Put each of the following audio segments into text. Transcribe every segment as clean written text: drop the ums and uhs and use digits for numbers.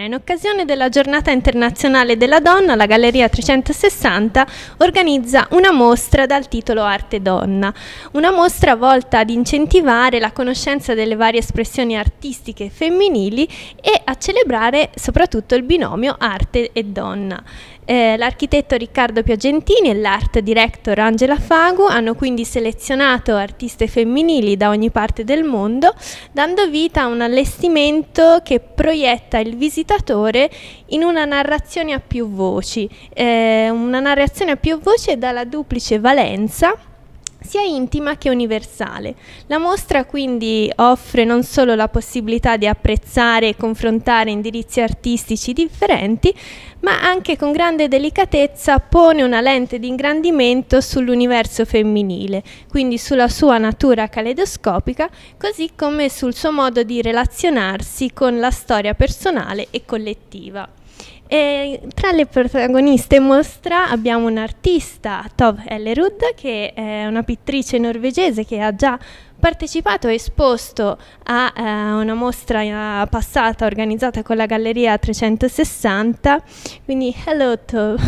sera, in occasione della Giornata Internazionale della Donna, la Galleria360 organizza una mostra dal titolo Arte Donna, una mostra volta ad incentivare la conoscenza delle varie espressioni artistiche femminili e a celebrare soprattutto il binomio arte e donna. L'architetto Riccardo Piagentini e l'art director Angela Fagu hanno quindi selezionato artiste femminili da ogni parte del mondo, dando vita a un allestimento che proietta il visitatore in una narrazione a più voci dalla duplice valenza sia intima che universale. La mostra quindi offre non solo la possibilità di apprezzare e confrontare indirizzi artistici differenti, ma anche con grande delicatezza pone una lente di ingrandimento sull'universo femminile, quindi sulla sua natura caleidoscopica, così come sul suo modo di relazionarsi con la storia personale e collettiva. E tra le protagoniste in mostra abbiamo un'artista, TOVE Hellerud, che è una pittrice norvegese che ha già partecipato e esposto a una mostra passata organizzata con la Galleria360. Quindi, hello TOVE.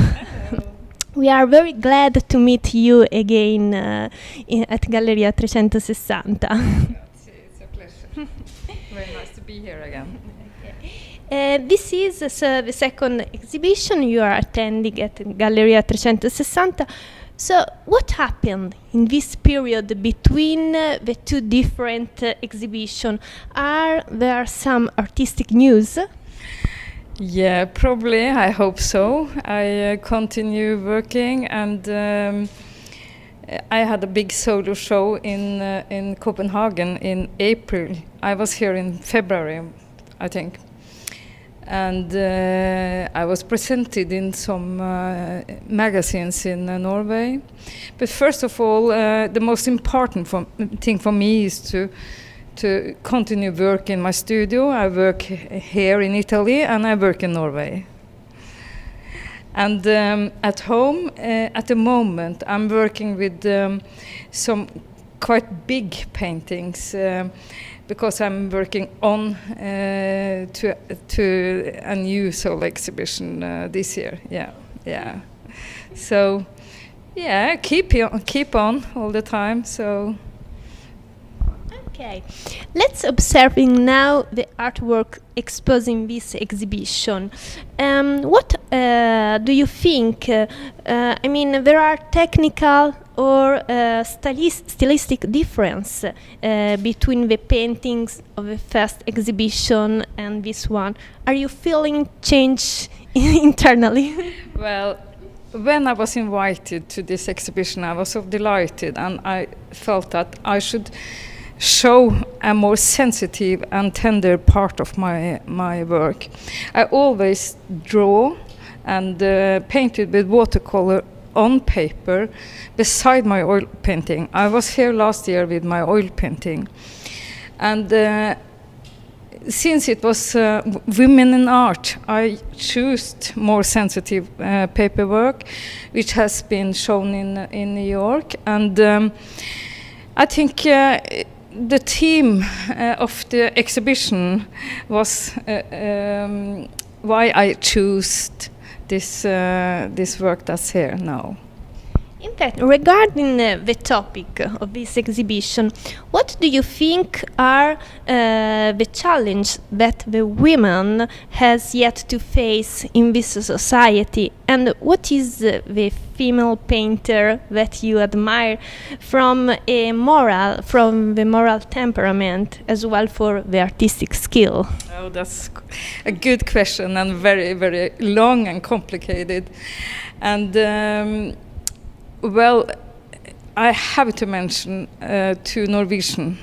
We are very glad to meet you again at Galleria360. It's a pleasure. Very nice to be here again. This is the second exhibition you are attending at Galleria360. So, what happened in this period between the two different exhibitions? Are there some artistic news? Yeah, probably. I hope so. I continue working, and I had a big solo show in Copenhagen in April. I was here in February, I think. And I was presented in some magazines in Norway. But first of all, the most important thing for me is to continue work in my studio. I work here in Italy and I work in Norway. And at home, at the moment, I'm working with some quite big paintings. Because I'm working on to a new solo exhibition this year. Yeah. So, yeah, keep on all the time. So. Okay, let's observing now the artwork exposed in this exhibition. What do you think? I mean, there are technical or stylistic difference between the paintings of the first exhibition and this one. Are you feeling change internally? Well, when I was invited to this exhibition, I was so delighted, and I felt that I should show a more sensitive and tender part of my work. I always draw and painted with watercolor on paper beside my oil painting. I was here last year with my oil painting, and since it was women in art, I chose more sensitive paperwork, which has been shown in New York, and I think the theme of the exhibition was why I chose this work that's here now. In fact, regarding the topic of this exhibition, what do you think are the challenge that the women has yet to face in this society, and what is the female painter that you admire from the moral temperament as well for the artistic skill? Oh, that's a good question, and very, very long and complicated. And well, I have to mention two Norwegian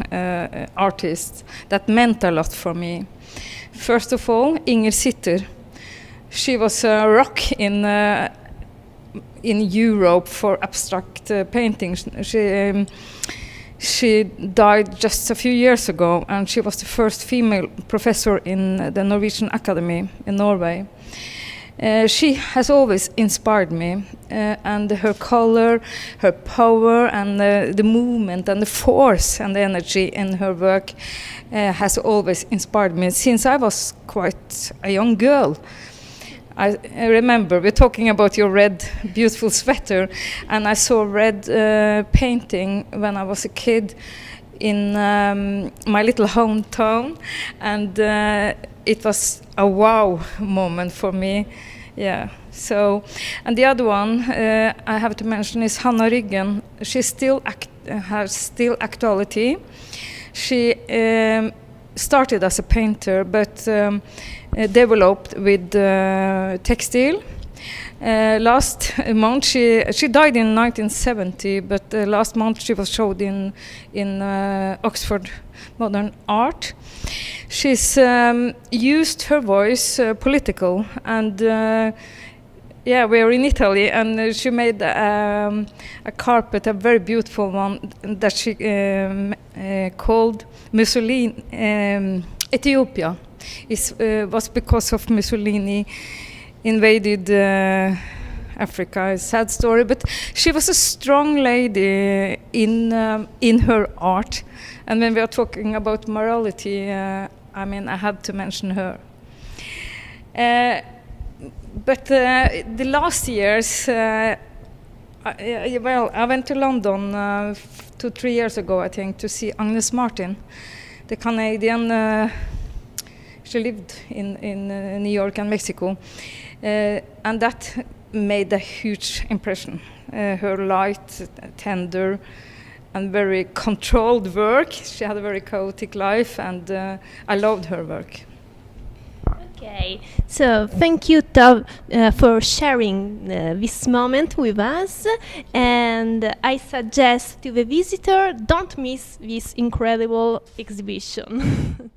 artists that meant a lot for me. First of all, Inger Sitter. She was a rock in Europe for abstract painting. She died just a few years ago, and she was the first female professor in the Norwegian Academy in Norway. She has always inspired me, and her color, her power, and the movement, and the force, and the energy in her work has always inspired me since I was quite a young girl. I remember we're talking about your red, beautiful sweater, and I saw red painting when I was a kid in my little hometown, and it was a wow moment for me. Yeah. So, and the other one I have to mention is Hanna Ryggen. She still has still actuality. She started as a painter, but developed with textile. Last month she died in 1970, but last month she was showed in Oxford Modern Art. She's used her voice political, and yeah, we're in Italy, and she made a carpet, a very beautiful one that she called Mussolini Ethiopia. It was because of Mussolini invaded Africa. It's a sad story, but she was a strong lady in her art. And when we are talking about morality, I mean, I had to mention her. But the last years, well, I went to London 2-3 years ago, I think, to see Agnes Martin, the Canadian. She lived in New York and Mexico, and that made a huge impression. Her light, tender, and very controlled work. She had a very chaotic life, and I loved her work. Okay, so thank you, Tove, for sharing this moment with us, and I suggest to the visitor, don't miss this incredible exhibition.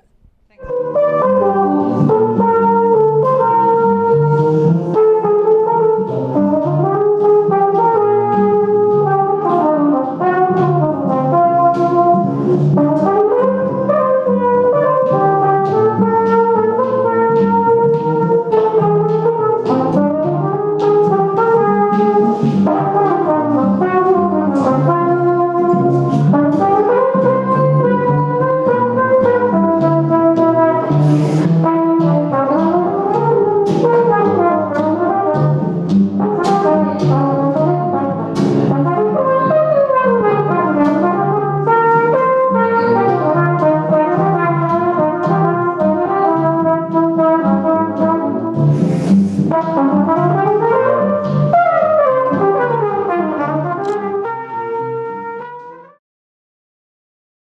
Thank you.